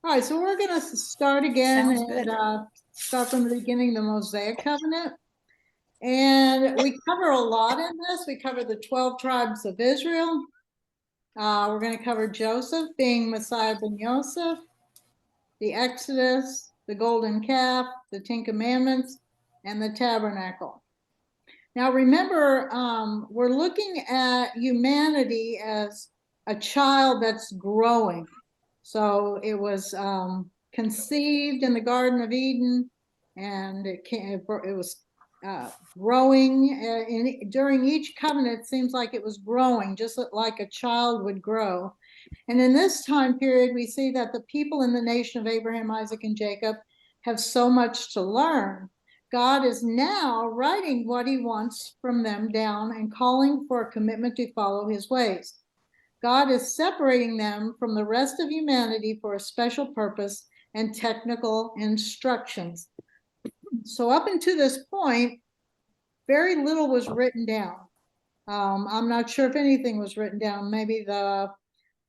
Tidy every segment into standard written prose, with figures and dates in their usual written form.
All right, so we're going to start again Sounds and good. start from the beginning, the Mosaic Covenant. And we cover a lot in this. We cover the 12 tribes of Israel. We're going to cover Joseph being Messiah ben Yosef, the Exodus, the golden calf, the Ten Commandments, and the tabernacle. Now, remember, we're looking at humanity as a child that's growing. So it was conceived in the Garden of Eden, and it was growing. During each covenant, it seems like it was growing, just like a child would grow. And in this time period, we see that the people in the nation of Abraham, Isaac, and Jacob have so much to learn. God is now writing what he wants from them down and calling for a commitment to follow his ways. God is separating them from the rest of humanity for a special purpose and technical instructions. So, up until this point, very little was written down. I'm not sure if anything was written down. Maybe the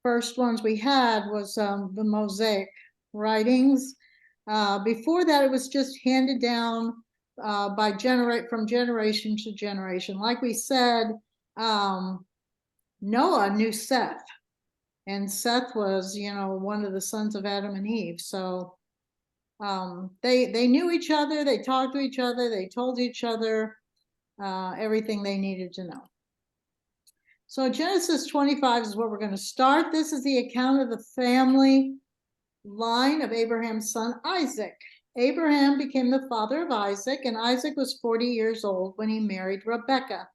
first ones we had was the Mosaic writings. Before that, it was just handed down from generation to generation. Like we said, Noah knew Seth, and Seth was, one of the sons of Adam and Eve. So they knew each other, they talked to each other, they told each other everything they needed to know. So Genesis 25 is where we're going to start. This is the account of the family line of Abraham's son Isaac. Abraham became the father of Isaac, and Isaac was 40 years old when he married Rebekah.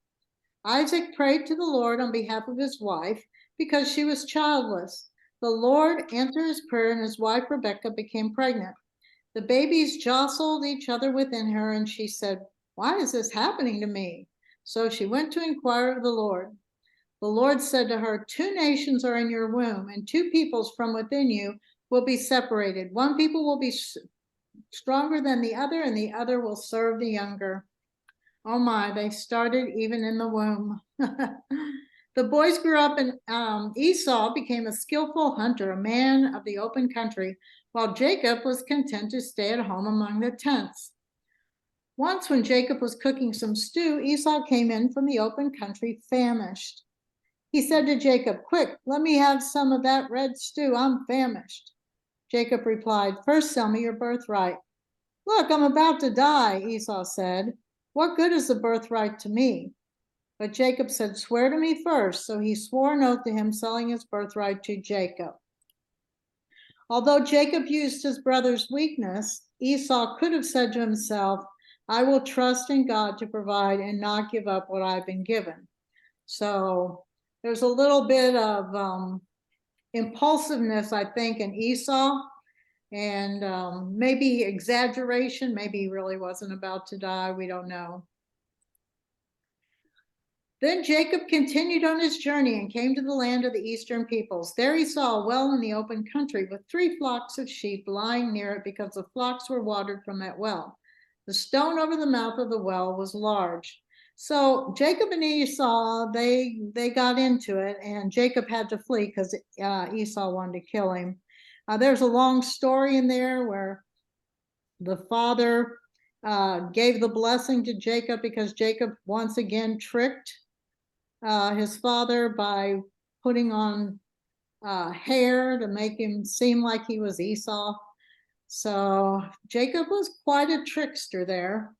Isaac prayed to the Lord on behalf of his wife because she was childless. The Lord answered his prayer, and his wife Rebekah became pregnant. The babies jostled each other within her, and she said, "Why is this happening to me?" So she went to inquire of the Lord. The Lord said to her, "Two nations are in your womb, and two peoples from within you will be separated. One people will be stronger than the other, and the other will serve the younger." Oh my, they started even in the womb. The boys grew up, and Esau became a skillful hunter, a man of the open country, while Jacob was content to stay at home among the tents. Once, when Jacob was cooking some stew, Esau came in from the open country famished. He said to Jacob, "Quick, let me have some of that red stew. I'm famished." Jacob replied, "First sell me your birthright." "Look, I'm about to die," Esau said. "What good is the birthright to me?" But Jacob said, "Swear to me first." So he swore an oath to him, selling his birthright to Jacob. Although Jacob used his brother's weakness, Esau could have said to himself, "I will trust in God to provide and not give up what I've been given." So there's a little bit of impulsiveness, I think, in Esau, and maybe exaggeration. Maybe he really wasn't about to die. We don't know. Then Jacob continued on his journey and came to the land of the eastern peoples. There he saw a well in the open country with 3 flocks of sheep lying near it because the flocks were watered from that well. The stone over the mouth of the well was large. So Jacob and Esau, they got into it, and Jacob had to flee because Esau wanted to kill him. There's a long story in there where the father gave the blessing to Jacob because Jacob once again tricked his father by putting on hair to make him seem like he was Esau. So Jacob was quite a trickster there.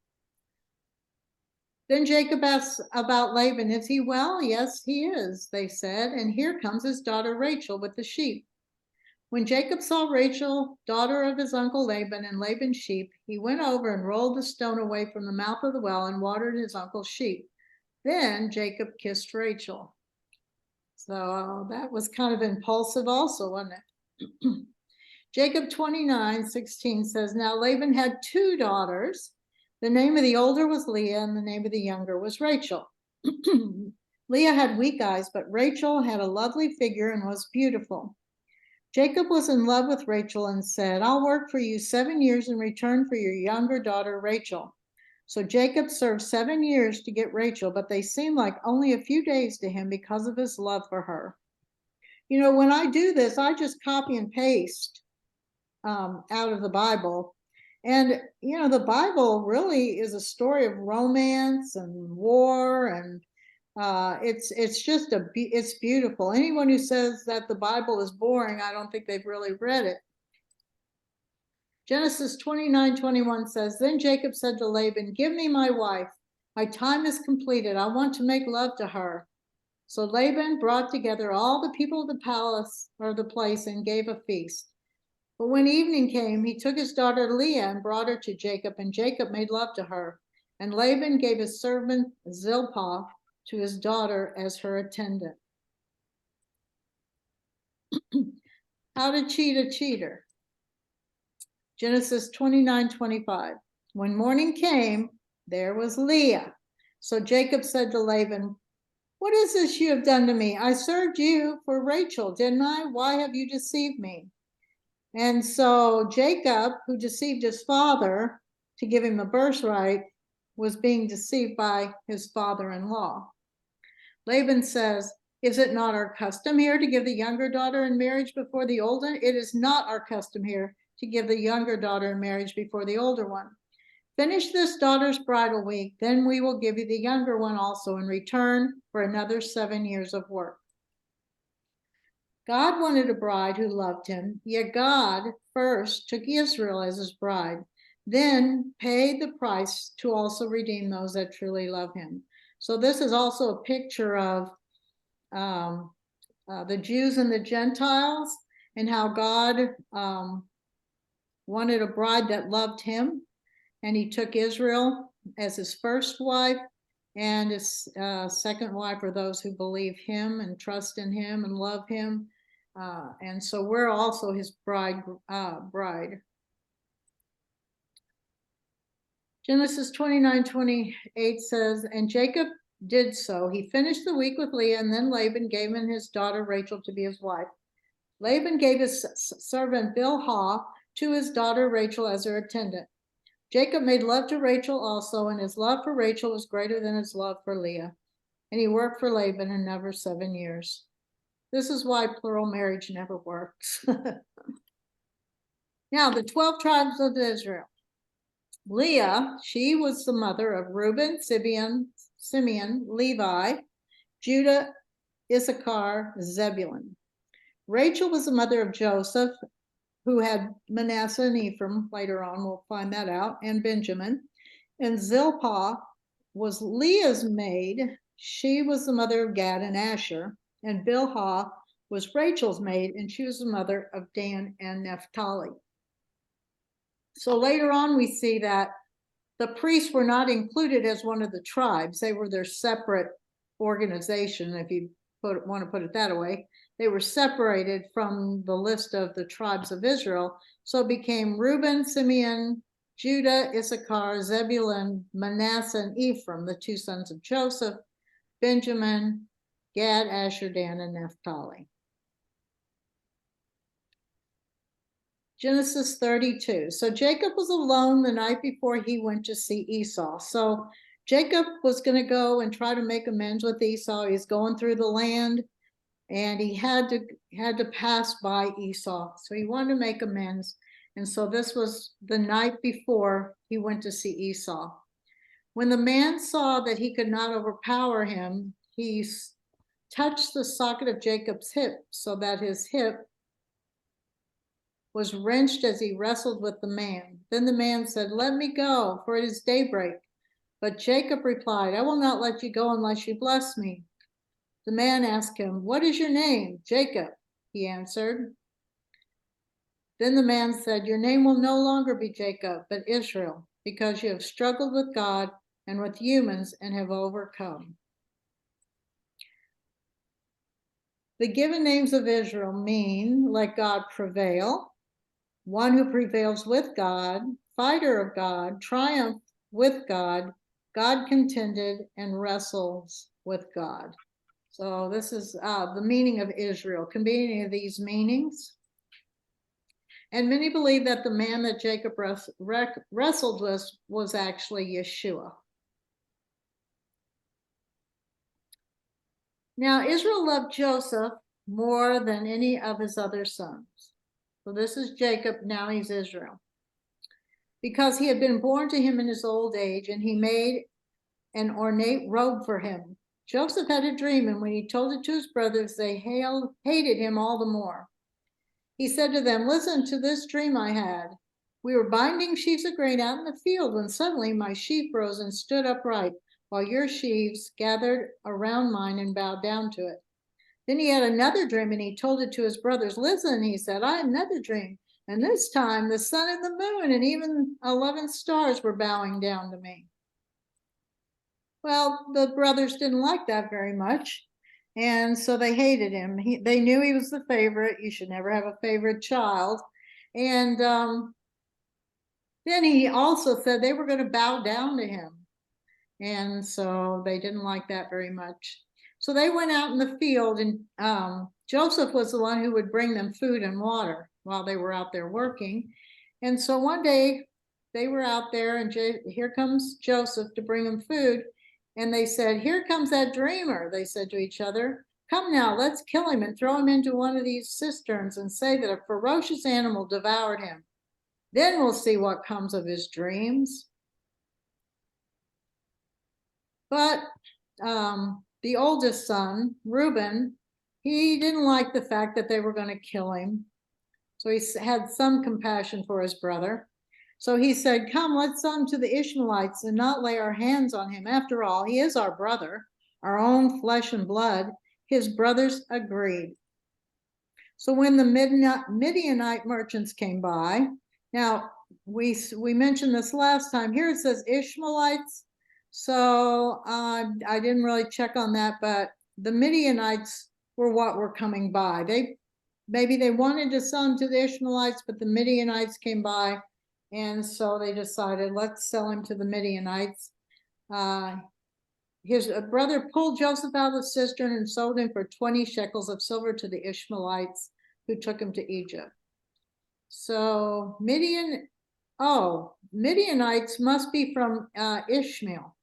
Then Jacob asked about Laban. "Is he well?" "Yes, he is," they said. "And here comes his daughter Rachel with the sheep." When Jacob saw Rachel, daughter of his uncle Laban, and Laban's sheep, he went over and rolled the stone away from the mouth of the well and watered his uncle's sheep. Then Jacob kissed Rachel. So that was kind of impulsive also, wasn't it? Jacob 29:16 says, "Now Laban had 2 daughters. The name of the older was Leah, and the name of the younger was Rachel." Leah had weak eyes, but Rachel had a lovely figure and was beautiful. Jacob was in love with Rachel and said, "I'll work for you 7 years in return for your younger daughter Rachel." So Jacob served 7 years to get Rachel, but they seemed like only a few days to him because of his love for her. When I do this, I just copy and paste out of the Bible. And, you know, the Bible really is a story of romance and war, and it's just it's beautiful. Anyone who says that the Bible is boring, I don't think they've really read it. Genesis 29:21 says, Then Jacob said to Laban, Give me my wife. My time is completed. I want to make love to her. So Laban brought together all the people of the palace or the place and gave a feast. But when evening came, he took his daughter Leah and brought her to Jacob, and Jacob made love to her. And Laban gave his servant Zilpah to his daughter as her attendant. How to cheat a cheater. Genesis 29:25. When morning came, there was Leah. So Jacob said to Laban, What is this you have done to me? I served you for Rachel, didn't I? Why have you deceived me? And so Jacob, who deceived his father to give him the birthright, was being deceived by his father-in-law. Laban says, Is it not our custom here to give the younger daughter in marriage before the older? It is not our custom here to give the younger daughter in marriage before the older one. Finish this daughter's bridal week, then we will give you the younger one also in return for another 7 years of work. God wanted a bride who loved him, yet God first took Israel as his bride, then paid the price to also redeem those that truly love him. So this is also a picture of the Jews and the Gentiles, and how God wanted a bride that loved him, and he took Israel as his first wife, and his second wife are those who believe him and trust in him and love him. And so we're also his bride. Genesis 29:28 says, And Jacob did so. He finished the week with Leah, and then Laban gave him his daughter Rachel to be his wife. Laban gave his servant Bilhah to his daughter Rachel as her attendant. Jacob made love to Rachel also, and his love for Rachel was greater than his love for Leah. And he worked for Laban another 7 years. This is why plural marriage never works. Now, the 12 tribes of Israel. Leah, she was the mother of Reuben, Simeon, Levi, Judah, Issachar, Zebulun. Rachel was the mother of Joseph, who had Manasseh and Ephraim. Later on, we'll find that out, and Benjamin. And Zilpah was Leah's maid. She was the mother of Gad and Asher. And Bilhah was Rachel's maid, and she was the mother of Dan and Naphtali. So later on, we see that the priests were not included as one of the tribes. They were their separate organization, if you want to put it that way. They were separated from the list of the tribes of Israel. So it became Reuben, Simeon, Judah, Issachar, Zebulun, Manasseh, and Ephraim, the two sons of Joseph, Benjamin, Gad, Asher, Dan, and Naphtali. Genesis 32. So Jacob was alone the night before he went to see Esau. So Jacob was going to go and try to make amends with Esau. He's going through the land, and he had to pass by Esau. So he wanted to make amends. And so this was the night before he went to see Esau. When the man saw that he could not overpower him, he touched the socket of Jacob's hip, so that his hip was wrenched as he wrestled with the man. Then the man said, Let me go, for it is daybreak. But Jacob replied, I will not let you go unless you bless me. The man asked him, What is your name? Jacob, he answered. Then the man said, Your name will no longer be Jacob, but Israel, because you have struggled with God and with humans and have overcome. The given names of Israel mean, let God prevail, one who prevails with God, fighter of God, triumph with God, God contended, and wrestles with God. So this is the meaning of Israel. Can be any of these meanings. And many believe that the man that Jacob wrestled with was actually Yeshua. Now, Israel loved Joseph more than any of his other sons. So this is Jacob, now he's Israel. Because he had been born to him in his old age, and he made an ornate robe for him. Joseph had a dream, and when he told it to his brothers, they hated him all the more. He said to them, "Listen to this dream I had. We were binding sheaves of grain out in the field when suddenly my sheaf rose and stood upright, while your sheaves gathered around mine and bowed down to it." Then he had another dream, and he told it to his brothers. "Listen," he said, "I had another dream, and this time the sun and the moon and even 11 stars were bowing down to me." Well, the brothers didn't like that very much, and so they hated him. They knew he was the favorite. You should never have a favorite child. And then he also said they were going to bow down to him. And so they didn't like that very much. So they went out in the field, and Joseph was the one who would bring them food and water while they were out there working. And so one day they were out there, and here comes Joseph to bring them food. And they said, "Here comes that dreamer," they said to each other. "Come now, let's kill him and throw him into one of these cisterns and say that a ferocious animal devoured him. Then we'll see what comes of his dreams." But the oldest son, Reuben, he didn't like the fact that they were going to kill him. So he had some compassion for his brother. So he said, "Come, let's sell him to the Ishmaelites and not lay our hands on him. After all, he is our brother, our own flesh and blood." His brothers agreed. So when the Midianite merchants came by, now we mentioned this last time. Here it says Ishmaelites. So I didn't really check on that, but the Midianites were what were coming by. Maybe they wanted to sell him to the Ishmaelites, but the Midianites came by, and so they decided, let's sell him to the Midianites. His brother pulled Joseph out of the cistern and sold him for 20 shekels of silver to the Ishmaelites, who took him to Egypt. So Midianites must be from Ishmael.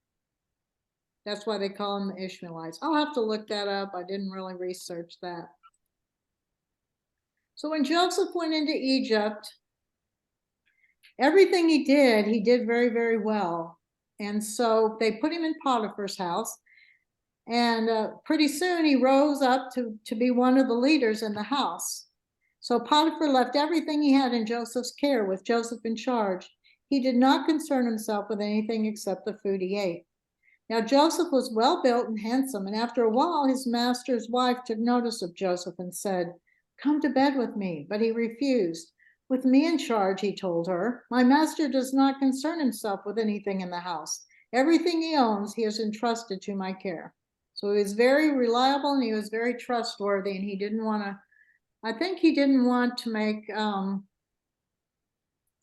That's why they call them the Ishmaelites. I'll have to look that up. I didn't really research that. So when Joseph went into Egypt, everything he did very, very well. And so they put him in Potiphar's house. And pretty soon he rose up to be one of the leaders in the house. So Potiphar left everything he had in Joseph's care, with Joseph in charge. He did not concern himself with anything except the food he ate. Now Joseph was well built and handsome, and after a while his master's wife took notice of Joseph and said, "Come to bed with me." But he refused. "With me in charge," he told her, "my master does not concern himself with anything in the house. Everything he owns he has entrusted to my care." So he was very reliable and he was very trustworthy, and he didn't want to, I think he didn't want to make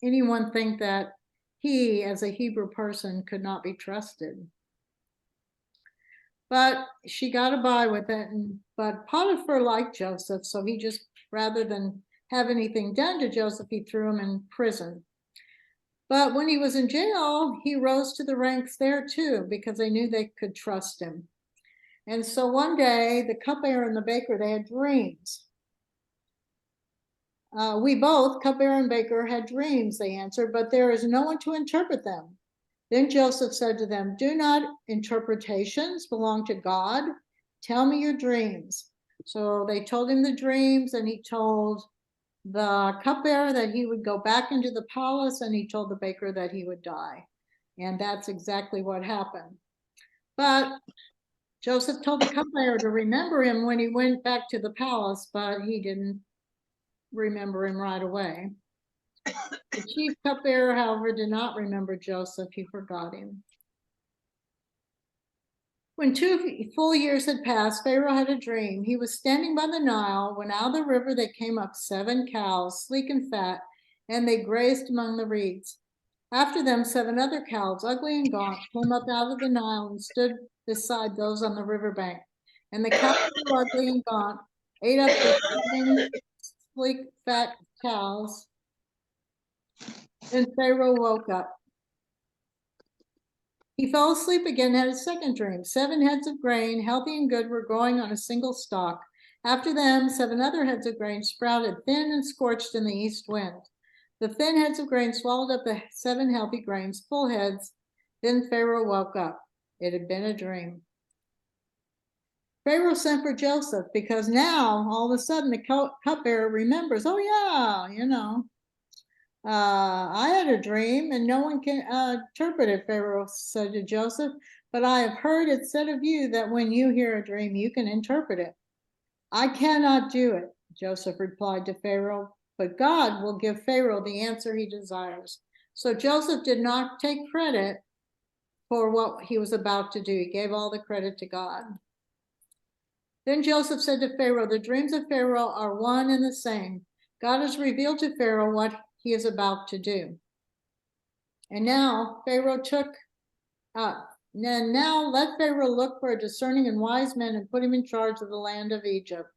anyone think that he, as a Hebrew person, could not be trusted. But she got by with it. But Potiphar liked Joseph, so he just, rather than have anything done to Joseph, he threw him in prison. But when he was in jail, he rose to the ranks there too, because they knew they could trust him. And so one day, the cupbearer and the baker, they had dreams. "We both, cupbearer and baker, had dreams," they answered, "but there is no one to interpret them." Then Joseph said to them, "Do not interpretations belong to God? Tell me your dreams." So they told him the dreams, and he told the cupbearer that he would go back into the palace, and he told the baker that he would die. And that's exactly what happened. But Joseph told the cupbearer to remember him when he went back to the palace, but he didn't remember him right away. The chief cupbearer, however, did not remember Joseph. He forgot him. When 2 full years had passed, Pharaoh had a dream. He was standing by the Nile when out of the river there came up 7 cows, sleek and fat, and they grazed among the reeds. After them, 7 other cows, ugly and gaunt, came up out of the Nile and stood beside those on the riverbank. And the cows who were ugly and gaunt ate up the 7 sleek, fat cows. Then Pharaoh woke up. He fell asleep again and had a second dream. 7 heads of grain, healthy and good, were growing on a single stalk. After them, 7 other heads of grain sprouted thin and scorched in the east wind. The thin heads of grain swallowed up the 7 healthy grains, full heads. Then Pharaoh woke up. It had been a dream. Pharaoh sent for Joseph because now, all of a sudden, the cupbearer remembers, oh yeah, I had a dream and no one can interpret it, Pharaoh said to Joseph, but I have heard it said of you that when you hear a dream, you can interpret it. I cannot do it, Joseph replied to Pharaoh, but God will give Pharaoh the answer he desires. So Joseph did not take credit for what he was about to do. He gave all the credit to God. Then Joseph said to Pharaoh, the dreams of Pharaoh are one and the same. God has revealed to Pharaoh what he is about to do. And now Pharaoh now let Pharaoh look for a discerning and wise man and put him in charge of the land of Egypt.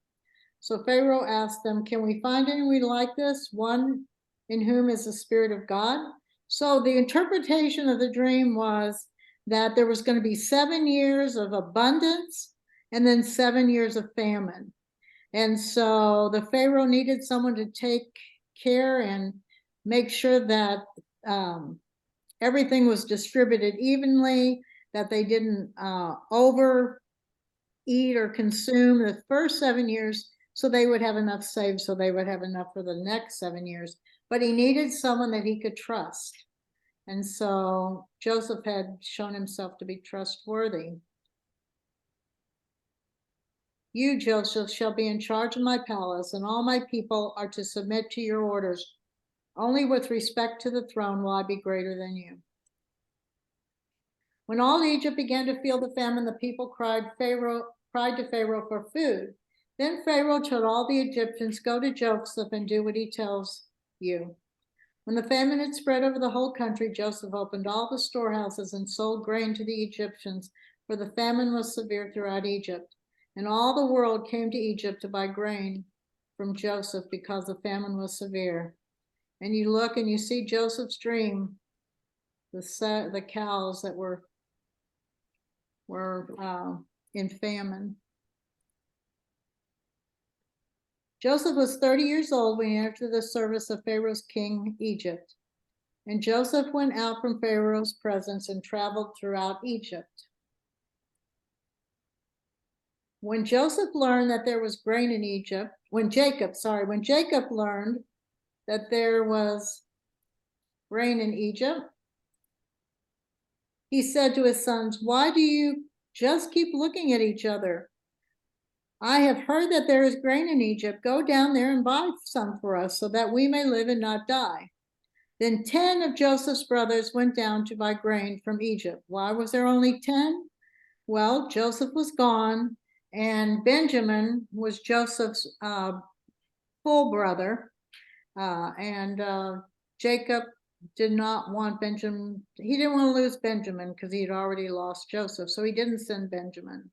So Pharaoh asked them, can we find anyone like this, one in whom is the Spirit of God? So the interpretation of the dream was that there was going to be 7 years of abundance and then 7 years of famine. And so the Pharaoh needed someone to take care and make sure that everything was distributed evenly, that they didn't overeat or consume the first 7 years, so they would have enough saved, so they would have enough for the next 7 years. But he needed someone that he could trust. And so Joseph had shown himself to be trustworthy. You, Joseph, shall be in charge of my palace, and all my people are to submit to your orders. Only with respect to the throne will I be greater than you. When all Egypt began to feel the famine, the people cried to Pharaoh for food. Then Pharaoh told all the Egyptians, go to Joseph and do what he tells you. When the famine had spread over the whole country, Joseph opened all the storehouses and sold grain to the Egyptians, for the famine was severe throughout Egypt. And all the world came to Egypt to buy grain from Joseph because the famine was severe. And you look and you see Joseph's dream, the cows that were in famine. Joseph was 30 years old when he entered the service of Pharaoh's king, Egypt. And Joseph went out from Pharaoh's presence and traveled throughout Egypt. When Joseph learned that there was grain in Egypt, when Jacob learned that there was grain in Egypt, he said to his sons, why do you just keep looking at each other? I have heard that there is grain in Egypt. Go down there and buy some for us so that we may live and not die. Then 10 of Joseph's brothers went down to buy grain from Egypt. Why was there only 10? Well, Joseph was gone, and Benjamin was Joseph's full brother, and Jacob did not want Benjamin. He didn't want to lose Benjamin because he had already lost Joseph, so he didn't send Benjamin.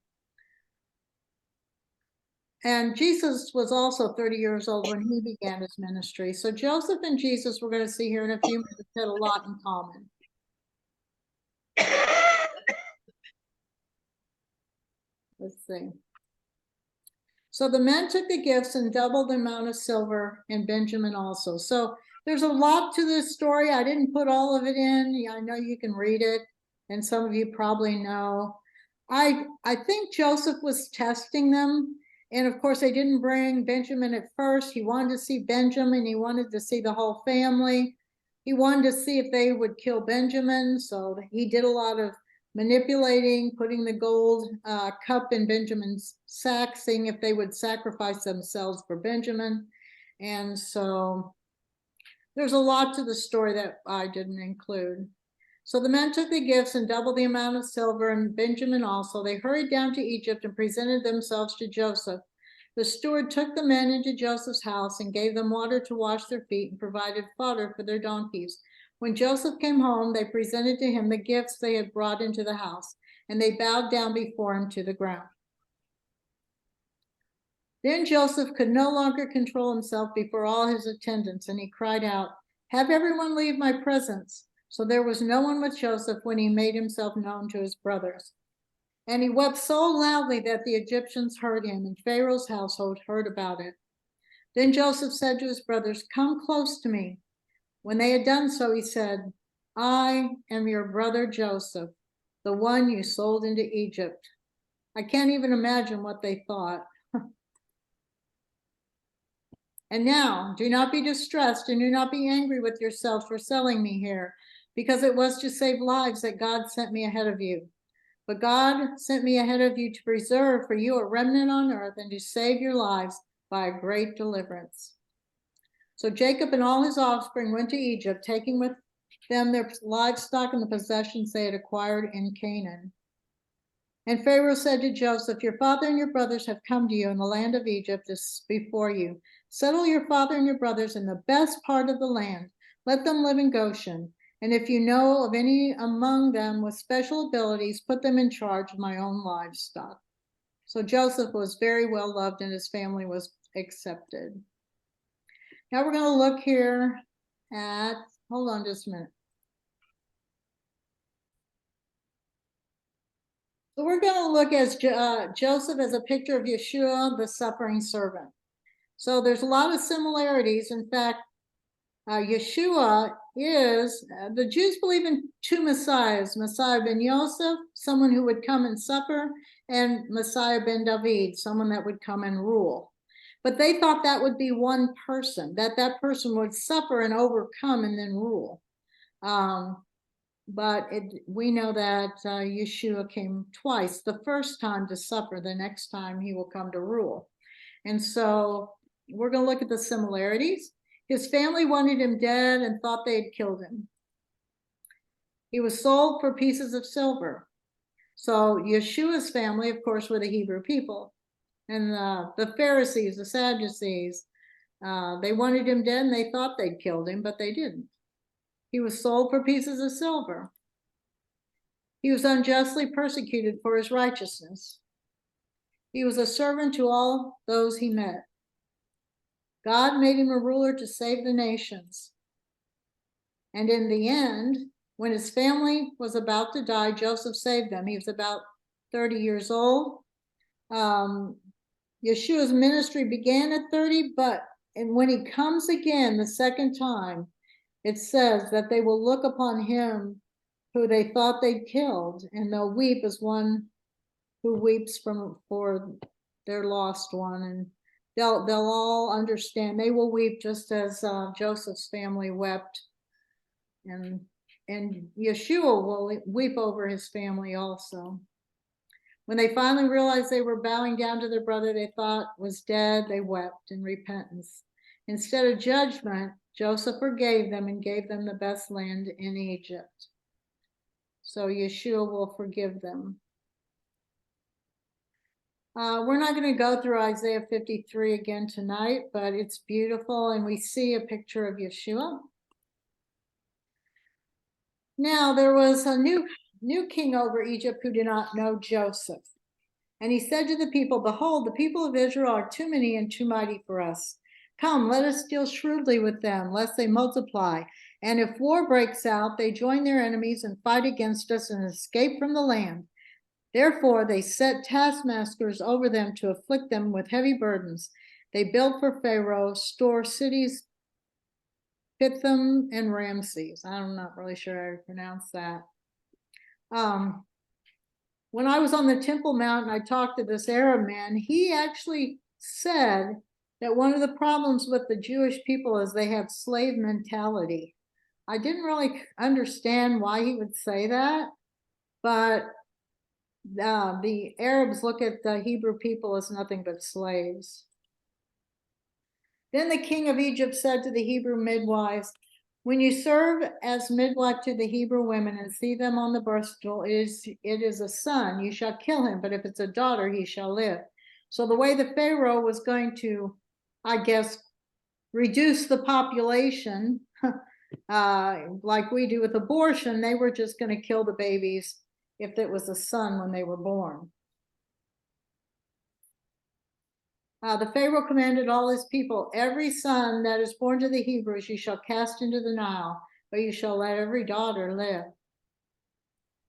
And Jesus was also 30 years old when he began his ministry. So Joseph and Jesus, we're going to see here in a few minutes, had a lot in common. Let's see. So the men took the gifts and doubled the amount of silver, and Benjamin also. So there's a lot to this story. I didn't put all of it in. I know you can read it, and some of you probably know. I think Joseph was testing them. And of course, they didn't bring Benjamin at first. He wanted to see Benjamin. He wanted to see the whole family. He wanted to see if they would kill Benjamin. So he did a lot of manipulating, putting the gold cup in Benjamin's sack, seeing if they would sacrifice themselves for Benjamin. And so there's a lot to the story that I didn't include. So the men took the gifts and doubled the amount of silver, and Benjamin also. They hurried down to Egypt and presented themselves to Joseph. The steward took the men into Joseph's house and gave them water to wash their feet and provided fodder for their donkeys. When Joseph came home, they presented to him the gifts they had brought into the house, and they bowed down before him to the ground. Then Joseph could no longer control himself before all his attendants, and he cried out, have everyone leave my presence. So there was no one with Joseph when he made himself known to his brothers. And he wept so loudly that the Egyptians heard him, and Pharaoh's household heard about it. Then Joseph said to his brothers, "Come close to me." When they had done so, he said, "I am your brother Joseph, the one you sold into Egypt." I can't even imagine what they thought. And now, do not be distressed and do not be angry with yourselves for selling me here, because it was to save lives that God sent me ahead of you. But God sent me ahead of you to preserve for you a remnant on earth and to save your lives by a great deliverance. So Jacob and all his offspring went to Egypt, taking with them their livestock and the possessions they had acquired in Canaan. And Pharaoh said to Joseph, "Your father and your brothers have come to you, and the land of Egypt is before you. Settle your father and your brothers in the best part of the land. Let them live in Goshen. And if you know of any among them with special abilities, put them in charge of my own livestock." So Joseph was very well loved and his family was accepted. Now we're going to look here at, hold on just a minute. So we're going to look at Joseph as a picture of Yeshua, the suffering servant. So there's a lot of similarities. In fact, Yeshua is, the Jews believe in two Messiahs, Messiah ben Yosef, someone who would come and suffer, and Messiah ben David, someone that would come and rule. But they thought that would be one person, that person would suffer and overcome and then rule. But we know that Yeshua came twice, the first time to suffer, the next time he will come to rule. And so we're going to look at the similarities. His family wanted him dead and thought they had killed him. He was sold for pieces of silver. So Yeshua's family, of course, were the Hebrew people. And the Pharisees, the Sadducees, they wanted him dead and they thought they'd killed him, but they didn't. He was sold for pieces of silver. He was unjustly persecuted for his righteousness. He was a servant to all those he met. God made him a ruler to save the nations. And in the end, when his family was about to die, Joseph saved them. He was about 30 years old. Yeshua's ministry began at 30, and when he comes again the second time, it says that they will look upon him who they thought they'd killed, and they'll weep as one who weeps for their lost one, and they'll all understand. They will weep just as Joseph's family wept, and Yeshua will weep over his family also. When they finally realized they were bowing down to their brother they thought was dead, they wept in repentance. Instead of judgment, Joseph forgave them and gave them the best land in Egypt. So Yeshua will forgive them. We're not going to go through Isaiah 53 again tonight, but it's beautiful, and we see a picture of Yeshua. Now, there was a new king over Egypt who did not know Joseph. And he said to the people, "Behold, the people of Israel are too many and too mighty for us. Come, let us deal shrewdly with them, lest they multiply. And if war breaks out, they join their enemies and fight against us and escape from the land." Therefore, they set taskmasters over them to afflict them with heavy burdens. They built for Pharaoh store cities, Pithom and Ramses. I'm not really sure how to pronounce that. When I was on the Temple Mount and I talked to this Arab man, he actually said that one of the problems with the Jewish people is they have slave mentality. I didn't really understand why he would say that, but the Arabs look at the Hebrew people as nothing but slaves. Then the king of Egypt said to the Hebrew midwives, "When you serve as midwife to the Hebrew women and see them on the birth stool, it is a son, you shall kill him, but if it's a daughter, he shall live." So the way the Pharaoh was going to, I guess, reduce the population, like we do with abortion, they were just going to kill the babies if it was a son when they were born. The Pharaoh commanded all his people, "Every son that is born to the Hebrews you shall cast into the Nile, but you shall let every daughter live."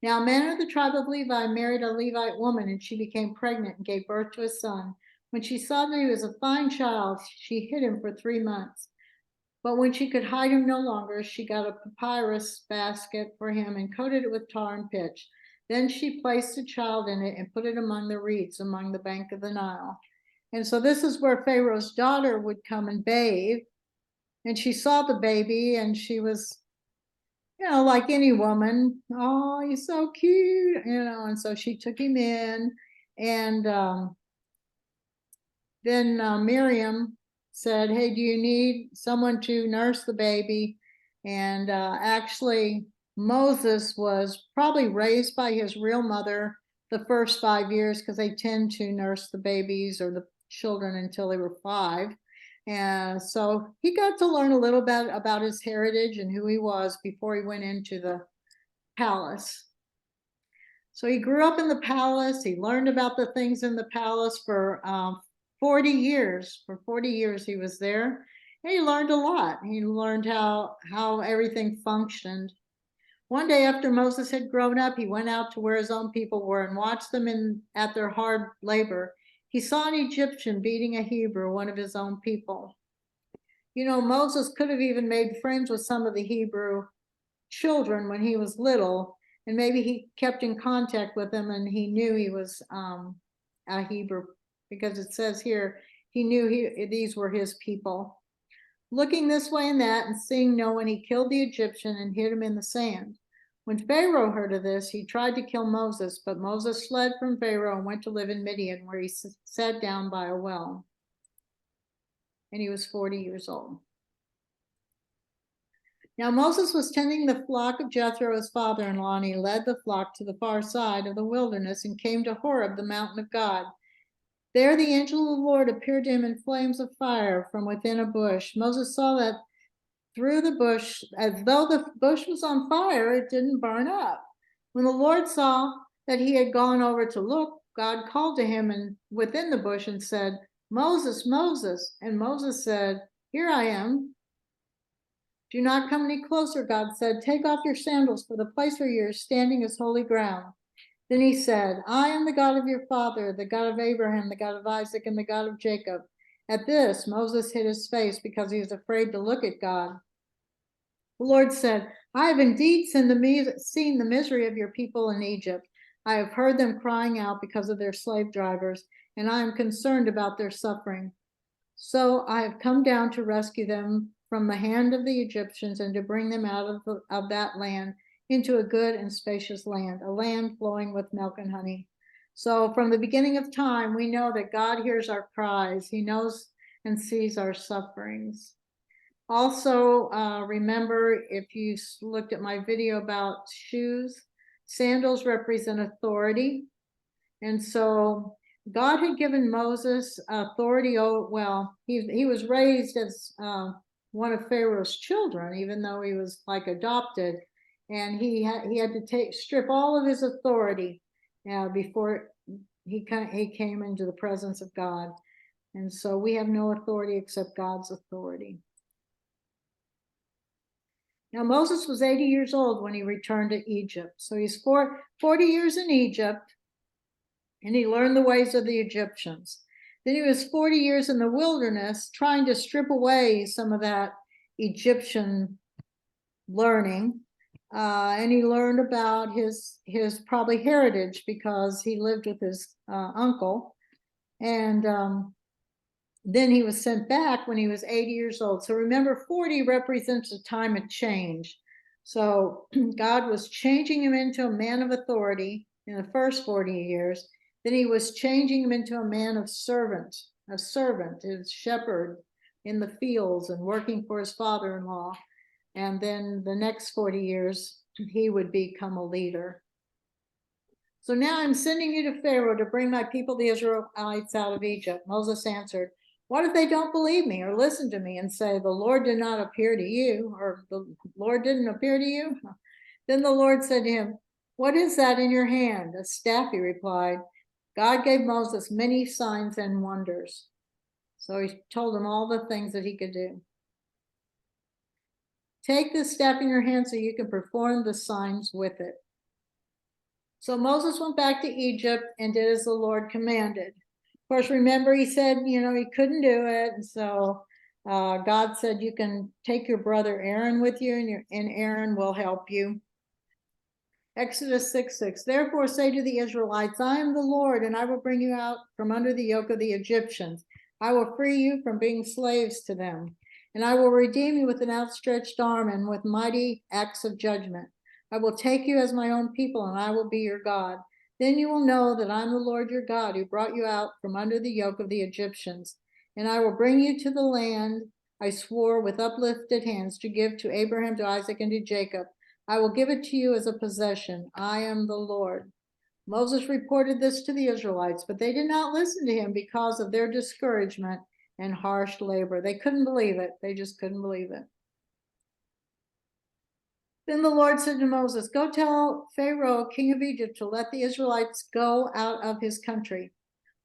Now a man of the tribe of Levi married a Levite woman, and she became pregnant and gave birth to a son. When she saw that he was a fine child, she hid him for 3 months. But when she could hide him no longer, she got a papyrus basket for him and coated it with tar and pitch. Then she placed the child in it and put it among the reeds among the bank of the Nile. And so this is where Pharaoh's daughter would come and bathe. And she saw the baby, and she was, like any woman, oh, he's so cute, and so she took him in. And then Miriam said, hey, do you need someone to nurse the baby? And actually, Moses was probably raised by his real mother the first 5 years, because they tend to nurse the babies or the children until they were 5. And so he got to learn a little bit about his heritage and who he was before he went into the palace. So he grew up in the palace. He learned about the things in the palace for 40 years. For 40 years he was there, and he learned a lot. He learned how everything functioned. One day after Moses had grown up, he went out to where his own people were and watched them at their hard labor. He saw an Egyptian beating a Hebrew, one of his own people. Moses could have even made friends with some of the Hebrew children when he was little, and maybe he kept in contact with them, and he knew he was a Hebrew, because it says here he knew these were his people. Looking this way and that and seeing no one, he killed the Egyptian and hid him in the sand. When Pharaoh heard of this, he tried to kill Moses, but Moses fled from Pharaoh and went to live in Midian, where he sat down by a well. And he was 40 years old. Now Moses was tending the flock of Jethro, his father-in-law, and he led the flock to the far side of the wilderness and came to Horeb, the mountain of God. There the angel of the Lord appeared to him in flames of fire from within a bush. Moses saw that through the bush, as though the bush was on fire, it didn't burn up. When the Lord saw that he had gone over to look, God called to him and within the bush and said, Moses, Moses. And Moses said, here I am. Do not come any closer, God said. Take off your sandals, for the place where you are standing is holy ground. Then he said, I am the God of your father, the God of Abraham, the God of Isaac, and the God of Jacob. At this, Moses hid his face because he was afraid to look at God. The Lord said, I have indeed seen the misery of your people in Egypt. I have heard them crying out because of their slave drivers, and I am concerned about their suffering. So I have come down to rescue them from the hand of the Egyptians and to bring them out of that land into a good and spacious land, a land flowing with milk and honey. So from the beginning of time, we know that God hears our cries. He knows and sees our sufferings. Also, remember, if you looked at my video about shoes, sandals represent authority. And so God had given Moses authority. He was raised as one of Pharaoh's children, even though he was like adopted, and he had to strip all of his authority before he came into the presence of God. And so we have no authority except God's authority. Now Moses was 80 years old when he returned to Egypt. So he's 40 years in Egypt, and he learned the ways of the Egyptians. Then he was 40 years in the wilderness trying to strip away some of that Egyptian learning. And he learned about his probably heritage because he lived with his uncle. And then he was sent back when he was 80 years old. So remember, 40 represents a time of change. So God was changing him into a man of authority in the first 40 years. Then he was changing him into a man of servant, a shepherd in the fields and working for his father-in-law. And then the next 40 years, he would become a leader. So now I'm sending you to Pharaoh to bring my people, the Israelites, out of Egypt. Moses answered, what if they don't believe me or listen to me and say, the Lord did not appear to you, or the Lord didn't appear to you? Then the Lord said to him, what is that in your hand? A staff, he replied. God gave Moses many signs and wonders. So he told him all the things that he could do. Take this staff in your hand so you can perform the signs with it. So Moses went back to Egypt and did as the Lord commanded. Of course, remember he said, he couldn't do it. And so God said, you can take your brother Aaron with you, and Aaron will help you. Exodus 6:6. Therefore say to the Israelites, I am the Lord, and I will bring you out from under the yoke of the Egyptians. I will free you from being slaves to them, and I will redeem you with an outstretched arm and with mighty acts of judgment. I will take you as my own people, and I will be your God. Then you will know that I'm the Lord your God, who brought you out from under the yoke of the Egyptians. And I will bring you to the land I swore with uplifted hands to give to Abraham, to Isaac, and to Jacob. I will give it to you as a possession. I am the Lord. Moses reported this to the Israelites, but they did not listen to him because of their discouragement and harsh labor. They couldn't believe it. They just couldn't believe it. Then the Lord said to Moses, go tell Pharaoh, king of Egypt, to let the Israelites go out of his country.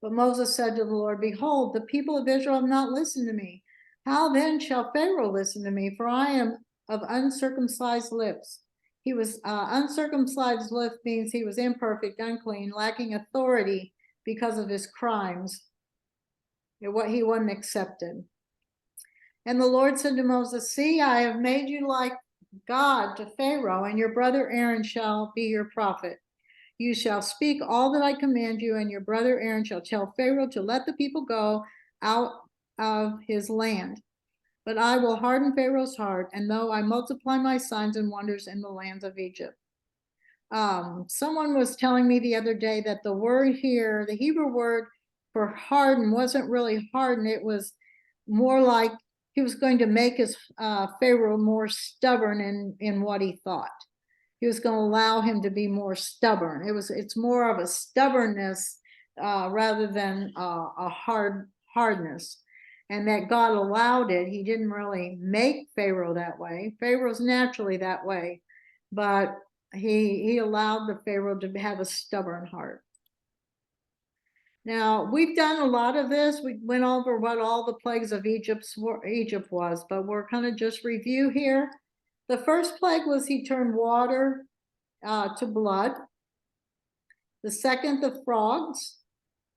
But Moses said to the Lord, behold, the people of Israel have not listened to me. How then shall Pharaoh listen to me? For I am of uncircumcised lips. He was uncircumcised lips means he was imperfect, unclean, lacking authority because of his crimes. What he wasn't accepted. And the Lord said to Moses, see, I have made you like God to Pharaoh, and your brother Aaron shall be your prophet. You shall speak all that I command you, and your brother Aaron shall tell Pharaoh to let the people go out of his land. But I will harden Pharaoh's heart, and though I multiply my signs and wonders in the lands of Egypt. Someone was telling me the other day that the word here, the Hebrew word for harden, wasn't really harden. It was more like he was going to make his Pharaoh more stubborn in what he thought. He was going to allow him to be more stubborn. It's more of a stubbornness rather than a hardness. And that God allowed it. He didn't really make Pharaoh that way. Pharaoh's naturally that way, but he allowed the Pharaoh to have a stubborn heart. Now, we've done a lot of this. We went over what all the plagues of Egypt was, but we're kind of just review here. The first plague was he turned water to blood. The second, the frogs,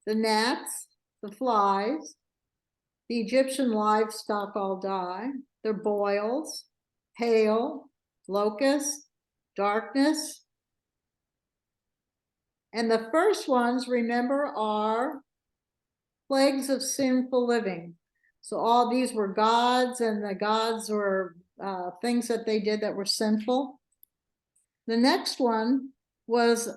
the gnats, the flies. The Egyptian livestock all die. Their boils, hail, locusts, darkness. And the first ones, remember, are plagues of sinful living. So all these were gods, and the gods were things that they did that were sinful. The next one was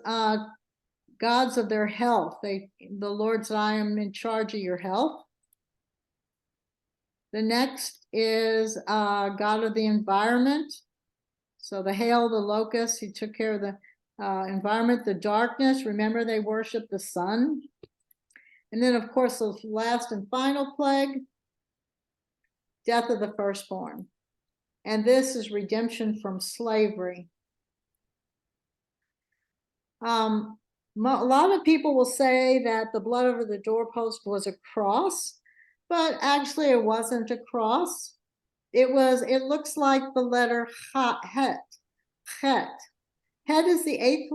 gods of their health. The Lord said, I am in charge of your health. The next is God of the environment. So the hail, the locusts, he took care of the environment. The darkness, remember they worshiped the sun. And then, of course, the last and final plague, death of the firstborn. And this is redemption from slavery. A lot of people will say that the blood over the doorpost was a cross, but actually it wasn't a cross. It looks like the letter Het. Het is the 8th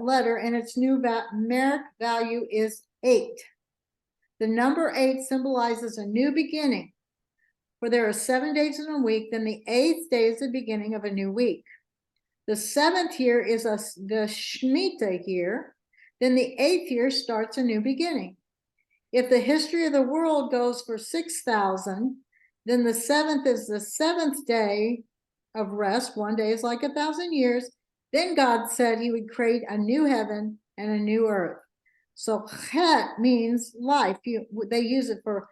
letter, and its numeric value is 8. The number 8 symbolizes a new beginning. For there are 7 days in a week, then the 8th day is the beginning of a new week. The 7th year is the Shemitah year, then the 8th year starts a new beginning. If the history of the world goes for 6,000, then the 7th is the 7th day of rest. 1 day is like 1,000 years. Then God said he would create a new heaven and a new earth. So Het means life. They use it for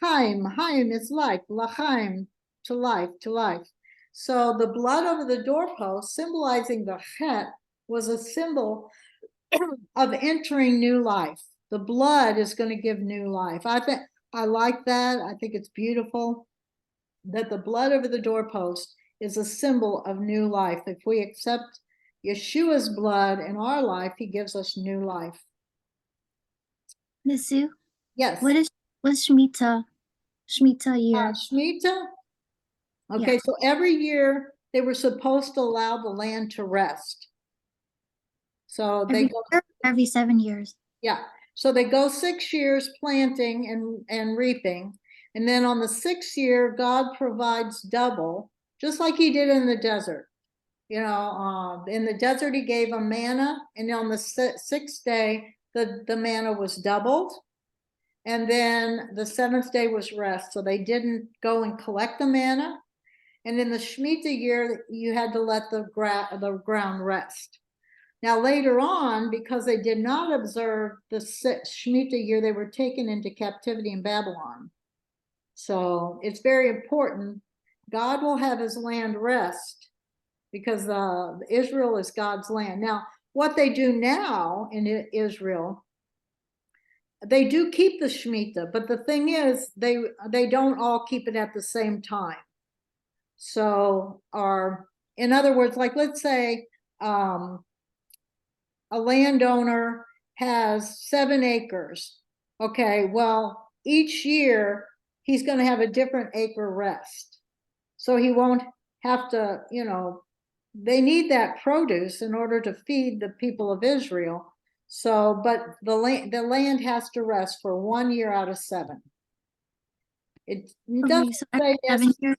Chaim. Chaim is life. Lachaim, to life, to life. So the blood over the doorpost, symbolizing the Het, was a symbol of entering new life. The blood is going to give new life. I like that. I think it's beautiful that the blood over the doorpost is a symbol of new life. If we accept Yeshua's blood in our life, he gives us new life. Miss Sue? Yes. What's Shemitah year? Shemitah? Okay, yeah. So every year they were supposed to allow the land to rest. So they Every go, year, every 7 years. yeah. So they go 6 years planting and reaping. And then on the 6th year, God provides double, just like he did in the desert. You know, in the desert, he gave them manna. And on the 6th day, the manna was doubled. And then the 7th day was rest. So they didn't go and collect the manna. And in the Shemitah year, you had to let the ground rest. Now, later on, because they did not observe the Shemitah year, they were taken into captivity in Babylon. So it's very important. God will have his land rest because Israel is God's land. Now, what they do now in Israel, they do keep the Shemitah, but the thing is, they don't all keep it at the same time. So, in other words, like let's say a landowner has 7 acres. Okay, well, each year he's going to have a different acre rest. So he won't have to, you know, they need that produce in order to feed the people of Israel. So, but the land has to rest for 1 year out of 7. It doesn't Okay, so say every 7 years,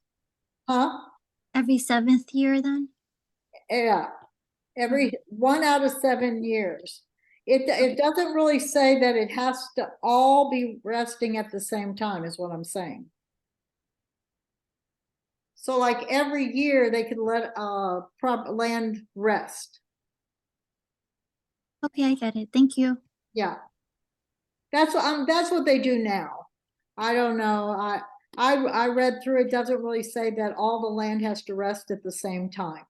huh? every 7th year then? Yeah, every 1 out of 7 years. It doesn't really say that it has to all be resting at the same time, is what I'm saying. So like every year they could let land rest. Okay, I get it. Thank you. Yeah. That's what they do now. I don't know. I read through it, doesn't really say that all the land has to rest at the same time.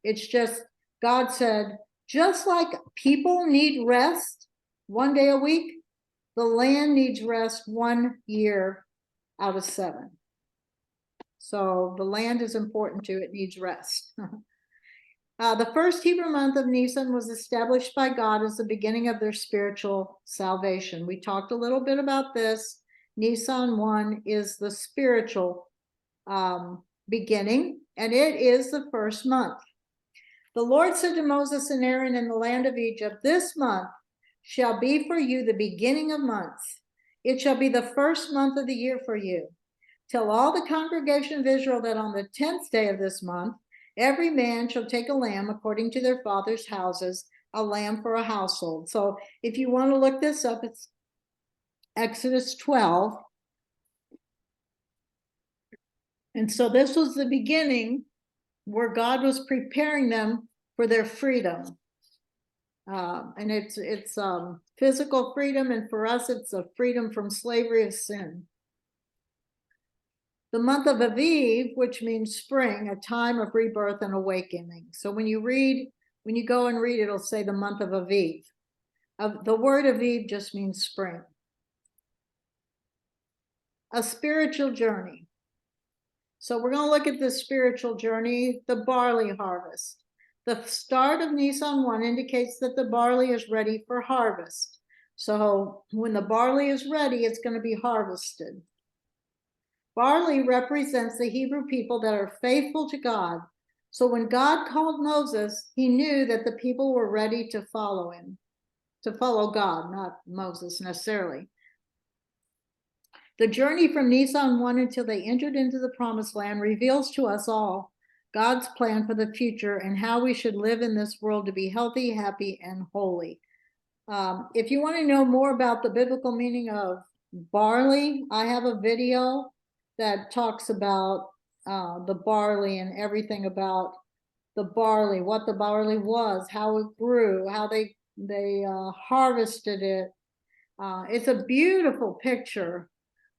It's just God said, just like people need rest 1 day a week, the land needs rest 1 year out of 7. So the land is important too, it needs rest. The first Hebrew month of Nisan was established by God as the beginning of their spiritual salvation. We talked a little bit about this. Nisan 1 is the spiritual beginning, and it is the first month. The Lord said to Moses and Aaron in the land of Egypt, "This month shall be for you the beginning of months. It shall be the first month of the year for you. Tell all the congregation of Israel that on the 10th day of this month, every man shall take a lamb according to their father's houses, a lamb for a household." So if you want to look this up, it's Exodus 12. And so this was the beginning where God was preparing them for their freedom. And it's physical freedom, and for us, it's a freedom from slavery of sin. The month of Aviv, which means spring, a time of rebirth and awakening. So when you go and read, it'll say the month of Aviv. The word Aviv just means spring. A spiritual journey. So we're going to look at this spiritual journey, the barley harvest. The start of Nisan 1 indicates that the barley is ready for harvest. So when the barley is ready, it's going to be harvested. Barley represents the Hebrew people that are faithful to God. So when God called Moses, he knew that the people were ready to follow him, to follow God, not Moses necessarily. The journey from Nisan 1 until they entered into the promised land reveals to us all God's plan for the future and how we should live in this world to be healthy, happy, and holy. If you want to know more about the biblical meaning of barley, I have a video that talks about the barley and everything about the barley, what the barley was, how it grew, how they harvested it. It's a beautiful picture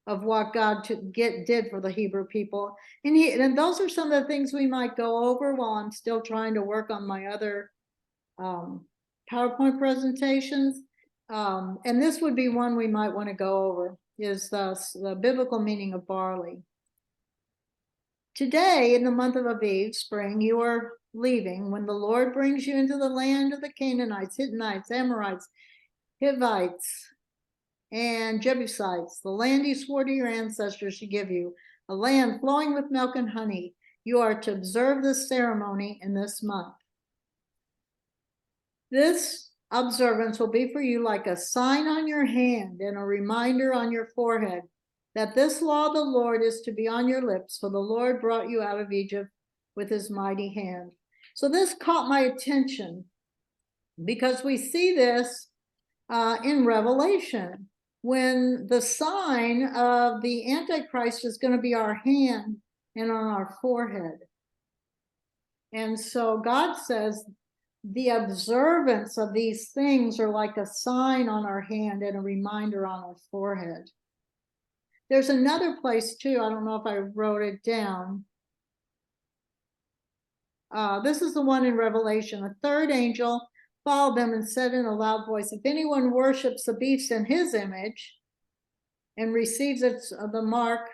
of what God did for the Hebrew people. And those are some of the things we might go over while I'm still trying to work on my other PowerPoint presentations. And this would be one we might want to go over, is the biblical meaning of barley. Today, in the month of Aviv, spring, you are leaving when the Lord brings you into the land of the Canaanites, Hittites, Amorites, Hivites, and Jebusites, the land he swore to your ancestors to give you, a land flowing with milk and honey. You are to observe this ceremony in this month. This observance will be for you like a sign on your hand and a reminder on your forehead that this law of the Lord is to be on your lips, for the Lord brought you out of Egypt with his mighty hand. So this caught my attention because we see this in Revelation, when the sign of the Antichrist is going to be our hand and on our forehead. And so God says the observance of these things are like a sign on our hand and a reminder on our forehead. There's another place too. I don't know if I wrote it down. This is the one in Revelation. A third angel followed them and said in a loud voice, if anyone worships the beast in his image and receives the mark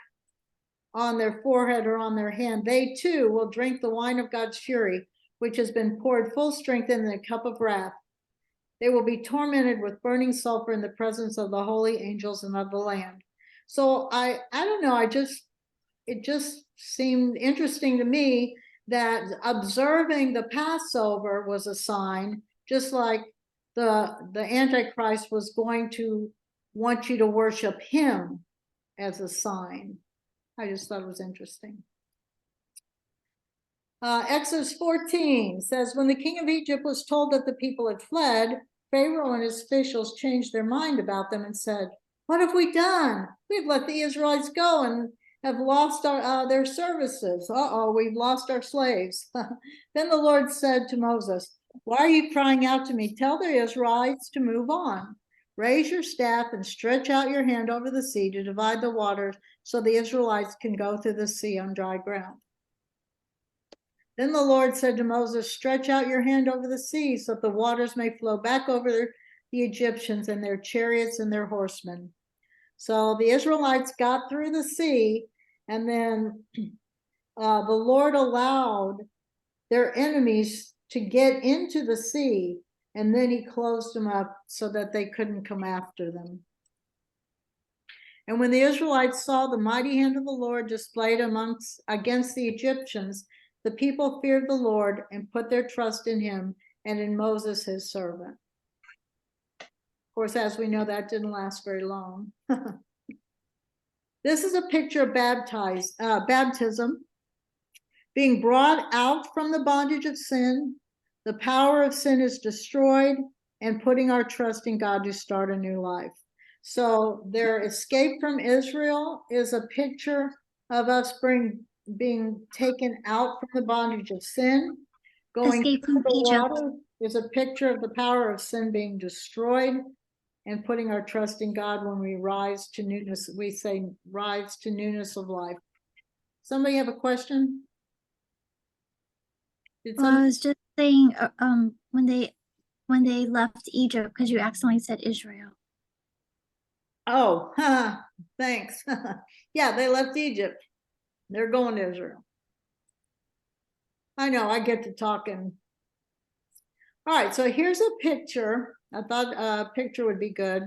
on their forehead or on their hand, they too will drink the wine of God's fury, which has been poured full strength in the cup of wrath. They will be tormented with burning sulfur in the presence of the holy angels and of the Lamb. So I don't know, it just seemed interesting to me that observing the Passover was a sign, just like the Antichrist was going to want you to worship him as a sign. I just thought it was interesting. Exodus 14 says, when the king of Egypt was told that the people had fled, Pharaoh and his officials changed their mind about them and said, what have we done? We've let the Israelites go and have lost their services. We've lost our slaves. Then the Lord said to Moses, why are you crying out to me? Tell the Israelites to move on. Raise your staff and stretch out your hand over the sea to divide the waters so the Israelites can go through the sea on dry ground. Then the Lord said to Moses, stretch out your hand over the sea so that the waters may flow back over the Egyptians and their chariots and their horsemen. So the Israelites got through the sea, and then the Lord allowed their enemies to get into the sea, and then he closed them up so that they couldn't come after them. And when the Israelites saw the mighty hand of the Lord displayed against the Egyptians, the people feared the Lord and put their trust in him and in Moses, his servant. Of course, as we know, that didn't last very long. This is a picture of baptism, being brought out from the bondage of sin. The power of sin is destroyed, and putting our trust in God to start a new life. So their escape from Israel is a picture of us being taken out from the bondage of sin. Going Escape from through the Egypt. water is a picture of the power of sin being destroyed, and putting our trust in God when we rise to newness. We say rise to newness of life. Somebody have a question? I was just saying, when they left Egypt, because you accidentally said Israel. Oh, thanks. Yeah, they left Egypt. They're going to Israel. I know, I get to talking. All right, so here's a picture. I thought a picture would be good.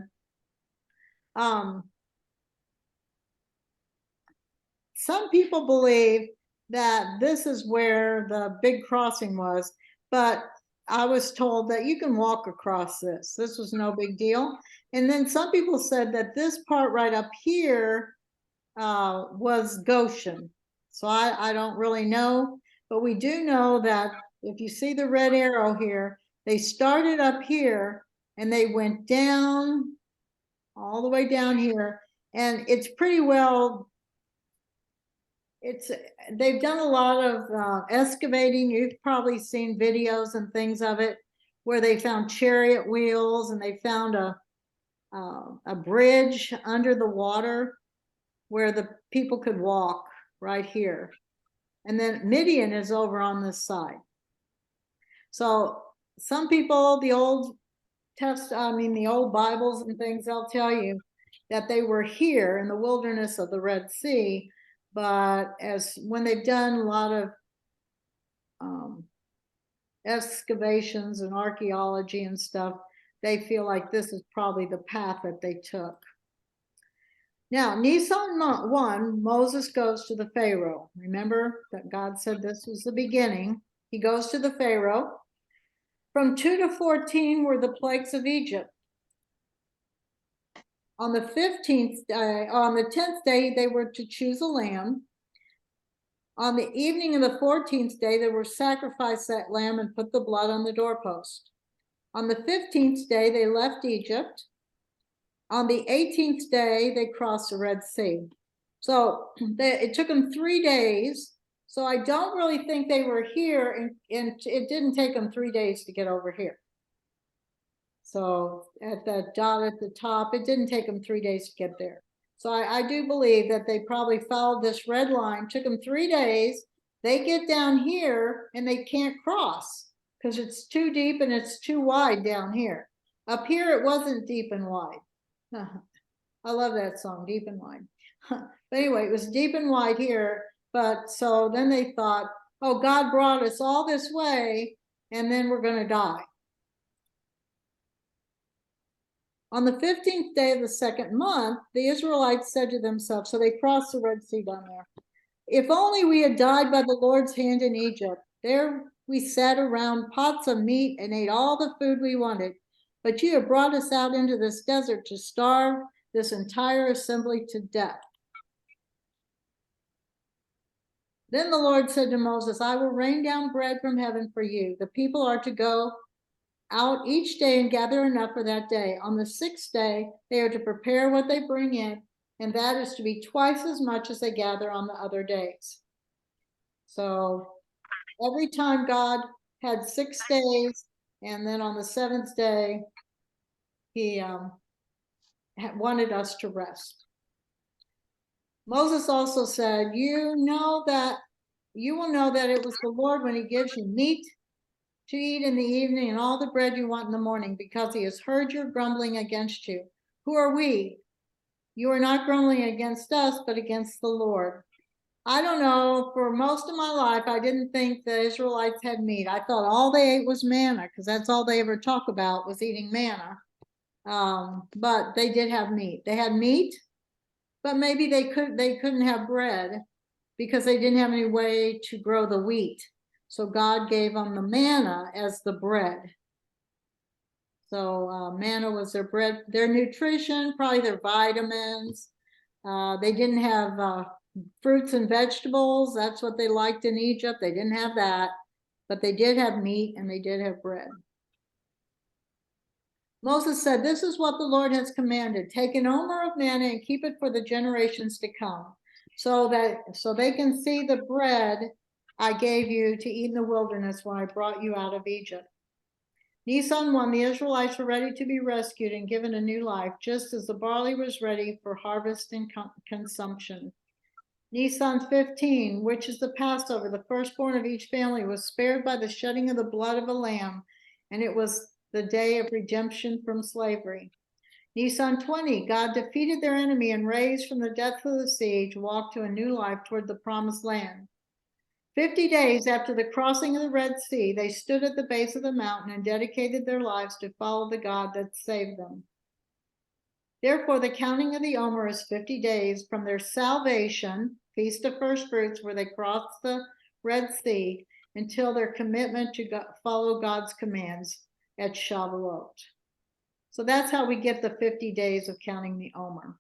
Some people believe that this is where the big crossing was, but I was told that you can walk across this. This was no big deal. And then some people said that this part right up here was Goshen. So I don't really know, but we do know that if you see the red arrow here, they started up here and they went down all the way down here. And it's pretty well, they've done a lot of excavating. You've probably seen videos and things of it where they found chariot wheels, and they found a bridge under the water where the people could walk right here. And then Midian is over on this side. So some people, the old Bibles and things, they'll tell you that they were here in the wilderness of the Red Sea. But when they've done a lot of excavations and archaeology and stuff, they feel like this is probably the path that they took. Now, Nisan 1, Moses goes to the Pharaoh. Remember that God said this was the beginning. He goes to the Pharaoh. From 2 to 14 were the plagues of Egypt. On the 15th day, on the 10th day, they were to choose a lamb. On the evening of the 14th day, they were to sacrifice that lamb and put the blood on the doorpost. On the 15th day, they left Egypt. On the 18th day, they crossed the Red Sea. So it took them 3 days. So I don't really think they were here, and it didn't take them 3 days to get over here. So at that dot at the top, it didn't take them 3 days to get there. So I do believe that they probably followed this red line, took them 3 days. They get down here and they can't cross because it's too deep and it's too wide down here. Up here, it wasn't deep and wide. I love that song, Deep and Wide. But anyway, it was deep and wide here. But so then they thought, oh, God brought us all this way and then we're going to die. On the 15th day of the second month, the Israelites said to themselves, so they crossed the Red Sea down there. If only we had died by the Lord's hand in Egypt. There we sat around pots of meat and ate all the food we wanted. But you have brought us out into this desert to starve this entire assembly to death. Then the Lord said to Moses, I will rain down bread from heaven for you. The people are to go out each day and gather enough for that day. On the 6th day, they are to prepare what they bring in, and that is to be twice as much as they gather on the other days. So every time God had 6 days, and then on the 7th day, he wanted us to rest. Moses also said, you will know that it was the Lord when he gives you meat to eat in the evening and all the bread you want in the morning, because he has heard your grumbling against you. Who are we? You are not grumbling against us, but against the Lord. I don't know, for most of my life, I didn't think the Israelites had meat. I thought all they ate was manna, because that's all they ever talk about was eating manna. But they did have meat. They had meat, but maybe they couldn't have bread because they didn't have any way to grow the wheat. So God gave them the manna as the bread. So manna was their bread, their nutrition, probably their vitamins. They didn't have fruits and vegetables. That's what they liked in Egypt. They didn't have that, but they did have meat and they did have bread. Moses said, this is what the Lord has commanded. Take an omer of manna and keep it for the generations to come, so they can see the bread I gave you to eat in the wilderness when I brought you out of Egypt. Nisan 1, the Israelites were ready to be rescued and given a new life, just as the barley was ready for harvest and consumption. Nisan 15, which is the Passover, the firstborn of each family was spared by the shedding of the blood of a lamb, and it was the day of redemption from slavery. Nisan 20, God defeated their enemy and raised from the depth of the sea to walk to a new life toward the promised land. 50 days after the crossing of the Red Sea, they stood at the base of the mountain and dedicated their lives to follow the God that saved them. Therefore, the counting of the Omer is 50 days from their salvation, Feast of First Fruits, where they crossed the Red Sea, until their commitment to follow God's commands at Shavuot. So that's how we get the 50 days of counting the Omer.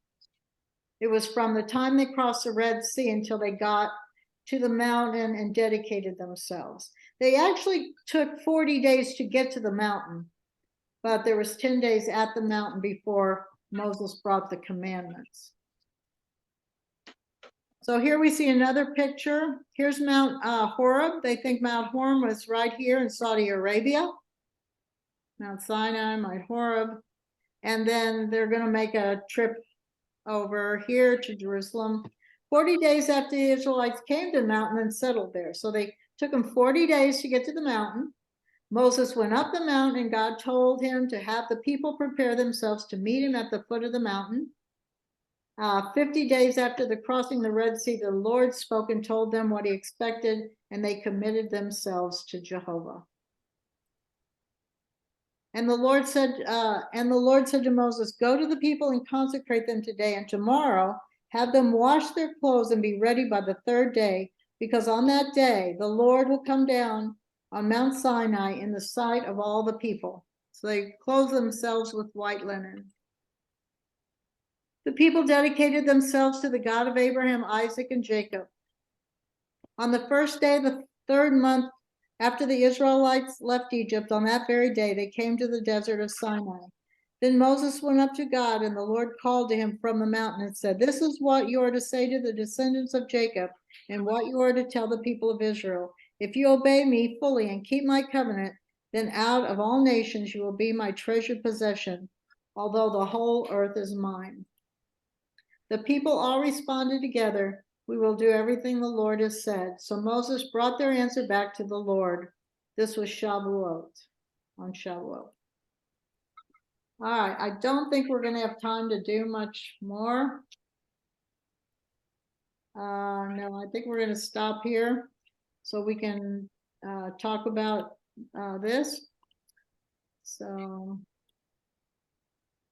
It was from the time they crossed the Red Sea until they got to the mountain and dedicated themselves. They actually took 40 days to get to the mountain, but there was 10 days at the mountain before Moses brought the commandments. So here we see another picture. Here's Mount Horeb. They think Mount Horeb was right here in Saudi Arabia. Mount Sinai, Mount Horeb. And then they're going to make a trip over here to Jerusalem. 40 days after the Israelites came to the mountain and settled there. So they took them 40 days to get to the mountain. Moses went up the mountain and God told him to have the people prepare themselves to meet him at the foot of the mountain. 50 days after the crossing the Red Sea, the Lord spoke and told them what he expected, and they committed themselves to Jehovah. And the Lord said to Moses, go to the people and consecrate them today, and tomorrow have them wash their clothes and be ready by the 3rd day, because on that day the Lord will come down on Mount Sinai in the sight of all the people. So they clothed themselves with white linen. The people dedicated themselves to the God of Abraham, Isaac, and Jacob. On the first day of the third month after the Israelites left Egypt, on that very day, they came to the desert of Sinai. Then Moses went up to God, and the Lord called to him from the mountain and said, "This is what you are to say to the descendants of Jacob, and what you are to tell the people of Israel. If you obey me fully and keep my covenant, then out of all nations you will be my treasured possession, although the whole earth is mine." The people all responded together, "We will do everything the Lord has said." So Moses brought their answer back to the Lord. This was Shavuot, on Shavuot. All right, I don't think we're going to have time to do much more. No, I think we're going to stop here so we can talk about this. So